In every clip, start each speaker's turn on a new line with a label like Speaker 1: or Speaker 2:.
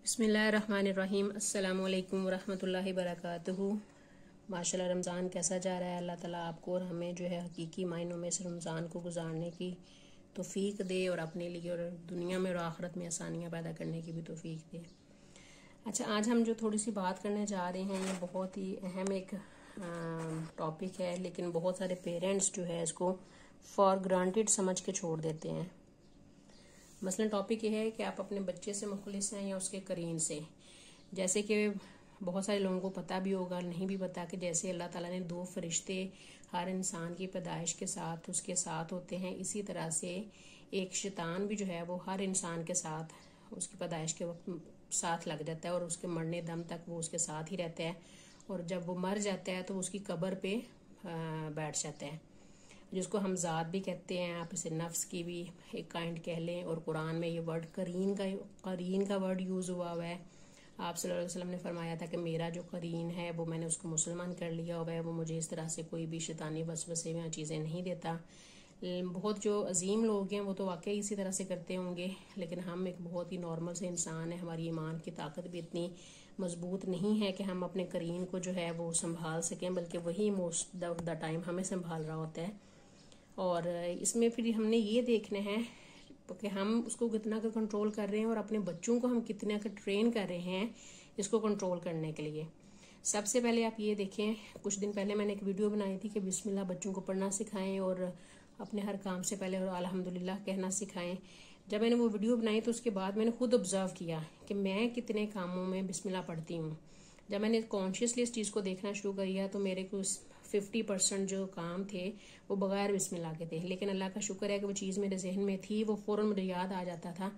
Speaker 1: बिस्मिल्लाहिर्रहमानिर्रहीम। अस्सलामु अलैकुम वरहमतुल्लाहि वबरकातुहू। माशाल्लाह रमज़ान कैसा जा रहा है। अल्लाह ताला आपको और हमें जो है हकीकी मायनों में इस रमज़ान को गुजारने की तौफीक दे और अपने लिए और दुनिया में और आखिरत में आसानियाँ पैदा करने की भी तौफीक दे। अच्छा, आज हम जो थोड़ी सी बात करने जा रहे हैं ये बहुत ही अहम एक टॉपिक है, लेकिन बहुत सारे पेरेंट्स जो है इसको फॉर ग्रांटेड समझ के छोड़ देते हैं। मसलन टॉपिक ये है कि आप अपने बच्चे से मुखलिस हैं या उसके करीन से। जैसे कि बहुत सारे लोगों को पता भी होगा, नहीं भी पता, कि जैसे अल्लाह ताला ने दो फरिश्ते हर इंसान की पैदाइश के साथ उसके साथ होते हैं, इसी तरह से एक शैतान भी जो है वो हर इंसान के साथ उसकी पैदाइश के वक्त साथ लग जाता है और उसके मरने दम तक वो उसके साथ ही रहता है। और जब वो मर जाता है तो उसकी कब्र पे बैठ जाता है, जिसको हम ज़ात भी कहते हैं, आप इसे नफ्स की भी एक काइंड कह लें। और कुरान में ये वर्ड करीन का वर्ड यूज़ हुआ है। आप सल्लल्लाहु अलैहि वसल्लम ने फरमाया था कि मेरा जो करीन है वो मैंने उसको मुसलमान कर लिया हुआ है, वो मुझे इस तरह से कोई भी शैतानी वसवसे में चीज़ें नहीं देता। बहुत जो अजीम लोग हैं वो तो वाकई इसी तरह से करते होंगे, लेकिन हम एक बहुत ही नॉर्मल से इंसान है। हमारी ईमान की ताकत भी इतनी मजबूत नहीं है कि हम अपने करीन को जो है वो संभाल सकें, बल्कि वही मोस्ट ऑफ द टाइम हमें संभाल रहा होता है। और इसमें फिर हमने ये देखना है कि हम उसको कितना का कंट्रोल कर रहे हैं और अपने बच्चों को हम कितना का ट्रेन कर रहे हैं इसको कंट्रोल करने के लिए। सबसे पहले आप ये देखें, कुछ दिन पहले मैंने एक वीडियो बनाई थी कि बिस्मिल्लाह बच्चों को पढ़ना सिखाएं और अपने हर काम से पहले और अल्हम्दुलिल्लाह कहना सिखाएं। जब मैंने वो वीडियो बनाई तो उसके बाद मैंने खुद ऑब्जर्व किया कि मैं कितने कामों में बिस्मिल्लाह पढ़ती हूँ। जब मैंने कॉन्शियसली इस चीज़ को देखना शुरू किया तो मेरे को 50% जो काम थे वो बगैर बिस्मिल्लाह के थे, लेकिन अल्लाह का शुक्र है कि वो चीज़ मेरे जहन में थी, वो फ़ौरन मुझे याद आ जाता था।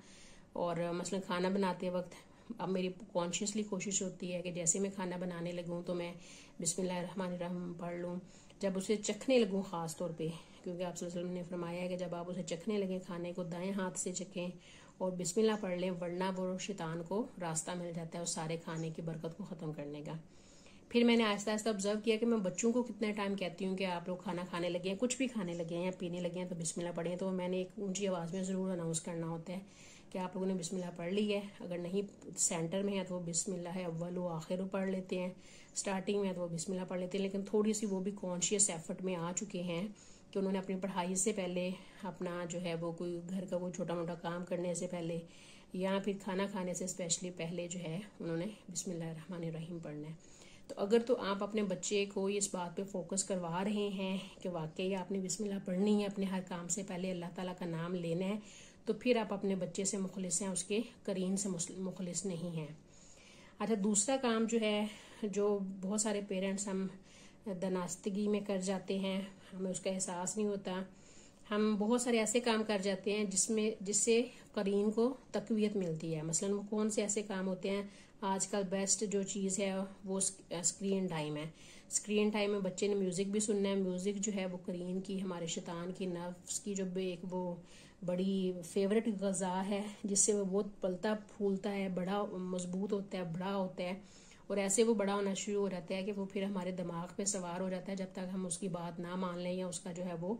Speaker 1: और मसलन खाना बनाते वक्त अब मेरी कॉन्शियसली कोशिश होती है कि जैसे मैं खाना बनाने लगूँ तो मैं बिस्मिल्लाहिर्रहमानिर्रहीम पढ़ लूँ। जब उसे चखने लगूँ ख़ास तौर पे, क्योंकि आप सल्लल्लाहु अलैहि वसल्लम ने फरमाया है कि जब आप उसे चखने लगें खाने को दाएं हाथ से चखें और बिस्मिल्लाह पढ़ लें, वरना वो शैतान को रास्ता मिल जाता है उस सारे खाने की बरकत को ख़त्म करने का। फिर मैंने आहिस्ता आहिस्ता ऑब्जर्व किया कि मैं बच्चों को कितने टाइम कहती हूँ कि आप लोग खाना खाने लगे हैं, कुछ भी खाने लगे हैं या पीने लगे हैं तो बिस्मिल्लाह पढ़ें। तो मैंने एक ऊंची आवाज़ में ज़रूर अनाउंस करना होता है कि आप लोगों ने बिस्मिल्लाह पढ़ ली है। अगर नहीं सेंटर में है तो वो बिस्मिल्लाह अव्वल व आखिर पढ़ लेते हैं, स्टार्टिंग में है तो वो बिस्मिल्लाह पढ़ लेते हैं। लेकिन थोड़ी सी वो भी कॉन्शियस एफर्ट में आ चुके हैं कि उन्होंने अपनी पढ़ाई से पहले अपना जो है वो कोई घर का कोई छोटा मोटा काम करने से पहले या फिर खाना खाने से स्पेशली पहले जो है उन्होंने बिस्मिल्लाहिर्रहमानिर्रहीम पढ़ना है। तो अगर तो आप अपने बच्चे को इस बात पे फोकस करवा रहे हैं कि वाकई आपने बिस्मिल्लाह पढ़नी है, अपने हर काम से पहले अल्लाह ताला का नाम लेना है, तो फिर आप अपने बच्चे से मुखलिस हैं, उसके करीन से मुखलिस नहीं हैं। अच्छा, दूसरा काम जो है, जो बहुत सारे पेरेंट्स हम दानिस्तगी में कर जाते हैं, हमें उसका एहसास नहीं होता। हम बहुत सारे ऐसे काम कर जाते हैं जिससे करीन को तकवीत मिलती है। मसलन वो कौन से ऐसे काम होते हैं, आजकल बेस्ट जो चीज़ है वो स्क्रीन टाइम है। स्क्रीन टाइम में बच्चे ने म्यूज़िक भी सुनना है। म्यूज़िक जो है वो करीन की, हमारे शैतान की, नफ्स की जो एक वो बड़ी फेवरेट ग़ज़ा है, जिससे वो बहुत पलता फूलता है, बड़ा मजबूत होता है, बड़ा होता है। और ऐसे वो बड़ा होना शुरू हो जाता है कि वो फिर हमारे दिमाग पे सवार हो जाता है जब तक हम उसकी बात ना मान लें या उसका जो है वो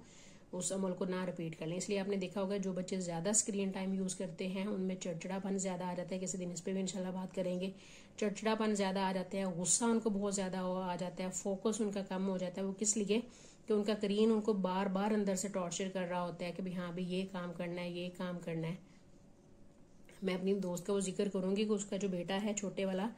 Speaker 1: उस अमल को ना रिपीट कर लें। इसलिए आपने देखा होगा जो बच्चे ज़्यादा स्क्रीन टाइम यूज़ करते हैं उनमें चिड़चिड़ापन ज़्यादा आ जाता है। किसी दिन इस पर भी इंशाल्लाह बात करेंगे। चिड़चिड़ापन ज़्यादा आ जाता है, गुस्सा उनको बहुत ज़्यादा आ जाता है, फोकस उनका कम हो जाता है। वो किस लिए कि उनका करीन उनको बार बार अंदर से टॉर्चर कर रहा होता है कि भाई हाँ भाई ये काम करना है, ये काम करना है। मैं अपनी दोस्त का वो जिक्र करूंगी कि उसका जो बेटा है छोटे वाला,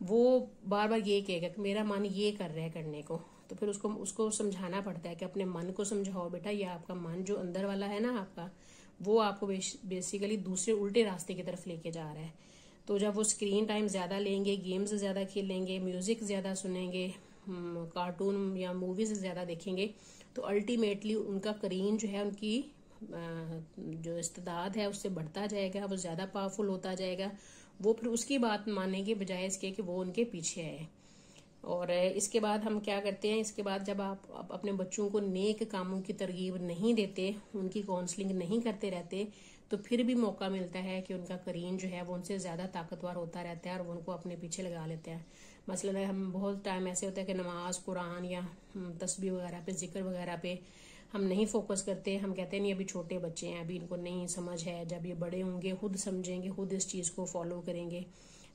Speaker 1: वो बार बार ये कहेगा कि मेरा मन ये कर रहा है करने को। तो फिर उसको समझाना पड़ता है कि अपने मन को समझाओ बेटा, ये आपका मन जो अंदर वाला है ना आपका, वो आपको बेसिकली दूसरे उल्टे रास्ते की तरफ लेके जा रहा है। तो जब वो स्क्रीन टाइम ज़्यादा लेंगे, गेम्स ज़्यादा खेलेंगे, म्यूज़िक ज़्यादा सुनेंगे, कार्टून या मूवीज़ ज़्यादा देखेंगे, तो अल्टीमेटली उनका करीन जो है, उनकी जो इस्तेदाद है उससे बढ़ता जाएगा, वो ज़्यादा पावरफुल होता जाएगा। वो फिर उसकी बात मानने के बजाय इसके कि वो उनके पीछे है। और इसके बाद हम क्या करते हैं, इसके बाद जब आप अपने बच्चों को नेक कामों की तरगीब नहीं देते, उनकी काउंसलिंग नहीं करते रहते, तो फिर भी मौका मिलता है कि उनका करीन जो है वो उनसे ज़्यादा ताकतवर होता रहता है और वो उनको अपने पीछे लगा लेते हैं। मसलन हम बहुत टाइम ऐसे होता है कि नमाज, कुरान या तस्बीह वगैरह पे, जिक्र वगैरह पे हम नहीं फोकस करते। हम कहते हैं नहीं अभी छोटे बच्चे हैं, अभी इनको नहीं समझ है, जब ये बड़े होंगे खुद समझेंगे, खुद इस चीज़ को फॉलो करेंगे।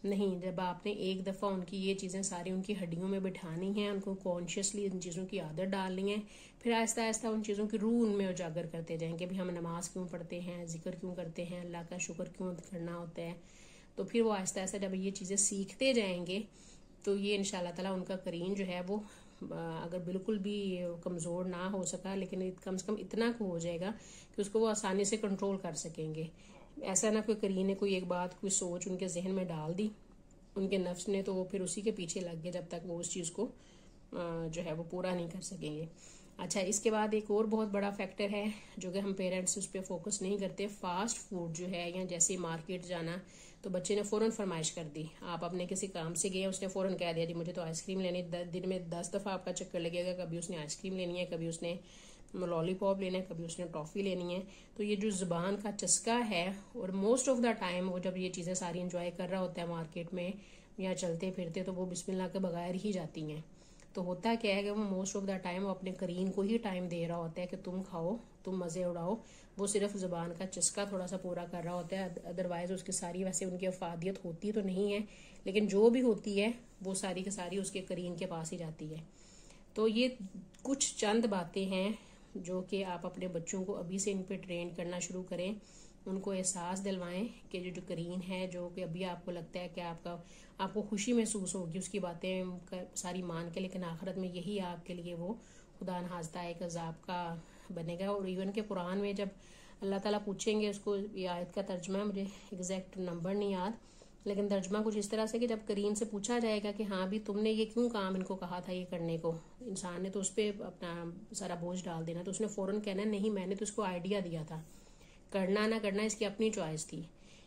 Speaker 1: नहीं, जब आपने एक दफ़ा उनकी ये चीज़ें सारी उनकी हड्डियों में बिठानी हैं, उनको कॉन्शियसली इन चीज़ों की आदत डालनी है, फिर आहिस्ता आहिस्ता उन चीज़ों की रूह उनमें उजागर करते जाएंगे। भी हम नमाज क्यों पढ़ते हैं, जिक्र क्यों करते हैं, अल्लाह का शुक्र क्यों करना होता है। तो फिर वो आहिस्ता आहिस्ता जब ये चीज़ें सीखते जाएंगे तो ये इंशाल्लाह ताला उनका करीन जो है वो अगर बिल्कुल भी कमज़ोर ना हो सका, लेकिन कम से कम इतना हो जाएगा कि उसको वो आसानी से कंट्रोल कर सकेंगे। ऐसा ना कोई करीन ने कोई एक बात, कोई सोच उनके जहन में डाल दी उनके नफ्स ने, तो वो फिर उसी के पीछे लग गए जब तक वो उस चीज़ को जो है वो पूरा नहीं कर सकेंगे। अच्छा, इसके बाद एक और बहुत बड़ा फैक्टर है जो कि हम पेरेंट्स उस पर फोकस नहीं करते। फास्ट फूड जो है, या जैसे मार्केट जाना तो बच्चे ने फ़ौरन फरमाइश कर दी। आप अपने किसी काम से गए, उसने फ़ौरन कह दिया जी मुझे तो आइसक्रीम लेनी। दिन में 10 दफ़ा आपका चक्कर लगेगा, कभी उसने आइसक्रीम लेनी है, कभी उसने लॉलीपॉप लेना है, कभी उसने टॉफ़ी लेनी है। तो ये जो ज़ुबान का चस्का है, और मोस्ट ऑफ द टाइम वो जब ये चीज़ें सारी इंजॉय कर रहा होता है मार्केट में या चलते फिरते, तो वो बिस्मिल्लाह के बगैर ही जाती हैं। तो होता क्या है कि वो मोस्ट ऑफ द टाइम वो अपने करीन को ही टाइम दे रहा होता है कि तुम खाओ, तुम मज़े उड़ाओ। वो सिर्फ ज़ुबान का चस्का थोड़ा सा पूरा कर रहा होता है, अदरवाइज उसकी सारी वैसे उनकी अफादियत होती तो नहीं है, लेकिन जो भी होती है वो सारी की सारी उसके करीन के पास ही जाती है। तो ये कुछ चंद बातें हैं जो कि आप अपने बच्चों को अभी से इन पे ट्रेन करना शुरू करें। उनको एहसास दिलवाएं कि जो करीन है, जो कि अभी आपको लगता है कि आपको खुशी महसूस होगी उसकी बातें सारी मान के, लेकिन आखिरत में यही आपके लिए वो खुदा नहाज़ता एक अजाब का बनेगा। और इवन के कुरान में जब अल्लाह ताला पूछेंगे उसको, ये आयत का तर्जमा मुझे एग्जैक्ट नंबर नहीं याद, लेकिन तर्जमा कुछ इस तरह से कि जब करीन से पूछा जाएगा कि हाँ भी तुमने ये क्यों काम इनको कहा था ये करने को, इंसान ने तो उस पर अपना सारा बोझ डाल देना, तो उसने फ़ौरन कहना नहीं मैंने तो उसको आइडिया दिया था, करना ना करना इसकी अपनी चॉइस थी।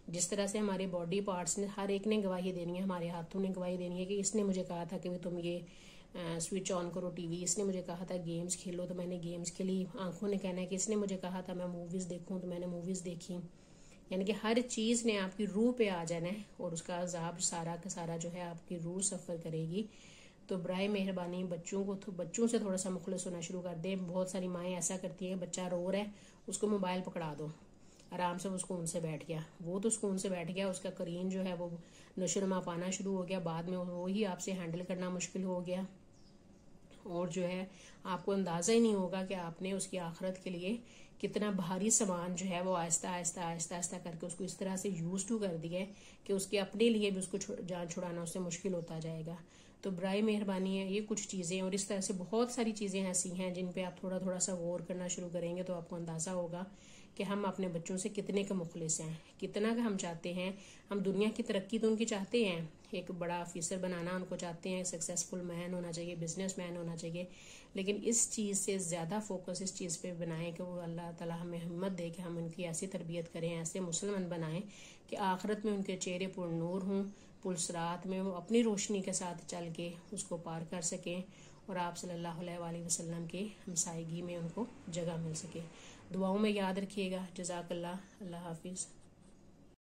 Speaker 1: जिस तरह से हमारे बॉडी पार्ट्स ने, हर एक ने गवाही देनी है, हमारे हाथों ने गवाही देनी है कि इसने मुझे कहा था कि तुम ये स्विच ऑन करो टीवी, इसने मुझे कहा था गेम्स खेलो तो मैंने गेम्स खेली, आंखों ने कहना है कि इसने मुझे कहा था मैं मूवीज़ देखूं तो मैंने मूवीज़ देखी। यानी कि हर चीज़ ने आपकी रूह पे आ जाना है और उसका अजाब सारा का सारा जो है आपकी रूह सफ़र करेगी। तो बराए मेहरबानी बच्चों से थोड़ा सा मुखलिस होना शुरू कर दें। बहुत सारी माएँ ऐसा करती हैं, बच्चा रो रहा है उसको मोबाइल पकड़ा दो, आराम से वो सुकून से बैठ गया, वो तो सुकून से बैठ गया, उसका करीन जो है वो नशोनुमा पाना शुरू हो गया, बाद में वो ही आपसे हैंडल करना मुश्किल हो गया, और जो है आपको अंदाज़ा ही नहीं होगा कि आपने उसकी आखिरत के लिए कितना भारी सामान जो है वो आहिस्ता आहिस्ता आहिस्ता आहिस्ता करके उसको इस तरह से यूज टू कर दिया है कि उसके अपने लिए भी उसको जान छुड़ाना उससे मुश्किल होता जाएगा। तो बराए मेहरबानी है ये कुछ चीज़ें, और इस तरह से बहुत सारी चीज़ें ऐसी हैं जिन पे आप थोड़ा थोड़ा सा गौर करना शुरू करेंगे तो आपको अंदाज़ा होगा कि हम अपने बच्चों से कितने का मुखलिस हैं, कितना का हम चाहते हैं। हम दुनिया की तरक्की तो उनकी चाहते हैं, एक बड़ा ऑफिसर बनाना उनको चाहते हैं, सक्सेसफुल मैन होना चाहिए, बिजनेस मैन होना चाहिए, लेकिन इस चीज़ से ज़्यादा फोकस इस चीज़ पे बनाएं कि वो अल्लाह ताला हमें हिम्मत दे कि हम उनकी ऐसी तरबियत करें, ऐसे मुसलमान बनाएं कि आखिरत में उनके चेहरे पर नूर हों, पुलसरात में वो अपनी रोशनी के साथ चल के उसको पार कर सकें और आप सल्लल्लाहु अलैहि वसल्लम के हमसायगी में उनको जगह मिल सके। दुआओं में याद रखिएगा। जज़ाकल्लाह। अल्लाह हाफिज़।